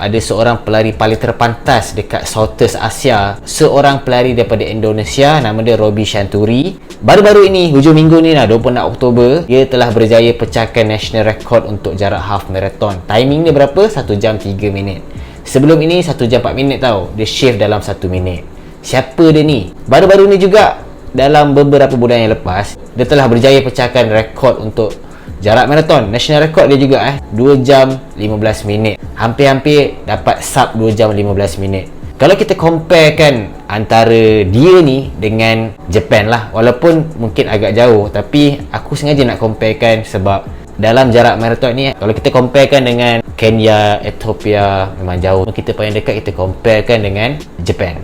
Ada seorang pelari paling terpantas dekat Southeast Asia, seorang pelari daripada Indonesia, nama dia Roby Shanturi. Baru-baru ini, hujung minggu ni lah, 26 Oktober, dia telah berjaya pecahkan national record untuk jarak half marathon. Timing dia berapa? 1 jam 3 minit. Sebelum ini 1 jam 4 minit tau. Dia shave dalam 1 minit. Siapa dia ni? Baru-baru ni juga, dalam beberapa bulan yang lepas, dia telah berjaya pecahkan rekod untuk jarak marathon. National record dia juga 2 jam 15 minit. Hampir-hampir dapat sub 2 jam 15 minit. Kalau kita comparekan antara dia ni dengan Japan lah, walaupun mungkin agak jauh, tapi aku sengaja nak comparekan sebab dalam jarak marathon ni, kalau kita comparekan dengan Kenya, Ethiopia, memang jauh. Kita paling dekat, kita comparekan dengan Japan.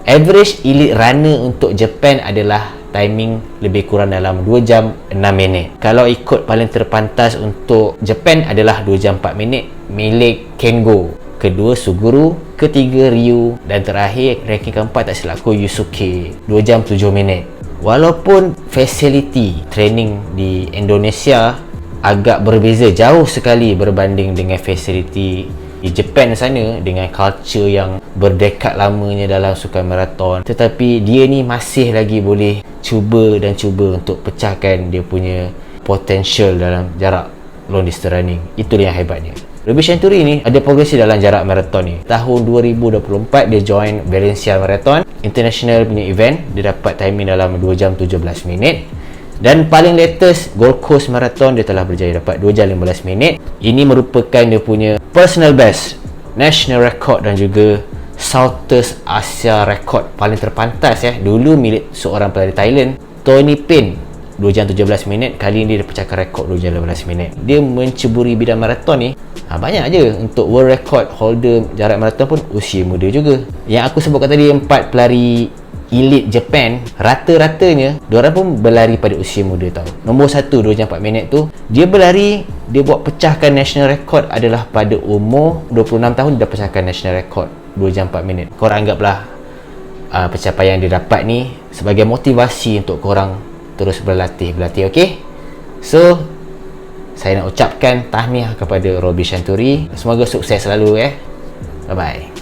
Average elite runner untuk Japan adalah timing lebih kurang dalam 2 jam 6 minit. Kalau ikut paling terpantas untuk Japan adalah 2 jam 4 minit milik Kengo, kedua Suguru, ketiga Ryu, dan terakhir ranking keempat tak silap aku Yusuke, 2 jam 7 minit. Walaupun facility training di Indonesia agak berbeza jauh sekali berbanding dengan facility di Japan sana, dengan culture yang berdekad lamanya dalam sukan maraton, tetapi dia ni masih lagi boleh cuba untuk pecahkan dia punya potential dalam jarak long distance running. Itulah yang hebatnya. Roby Shanturi ni ada progresi dalam jarak maraton ni. Tahun 2024 dia join Valencia Marathon International punya event. Dia dapat timing dalam 2 jam 17 minit. Dan paling latest Gold Coast Marathon dia telah berjaya dapat 2 jam 15 minit. Ini merupakan dia punya personal best, national record dan juga Southeast Asia record paling terpantas dulu milik seorang pelari Thailand, Tony Pin, 2 jam 17 minit. Kali ini dia pecahkan rekod 2 jam 15 minit. Dia menceburi bidang maraton ni. Banyak je untuk world record holder jarak maraton pun usia muda juga. Yang aku sebutkan tadi, 4 pelari elite Japan, rata-ratanya diorang pun berlari pada usia muda tau. Nombor 1 2 jam 4 minit tu, dia berlari, dia buat pecahkan national record adalah pada umur 26 tahun. Dia dah pecahkan national record 2 jam 4 minit. Korang anggaplah pencapaian dia dapat ni sebagai motivasi untuk korang terus berlatih, okey? So saya nak ucapkan tahniah kepada Roby Shanturi. Semoga sukses selalu. Bye bye.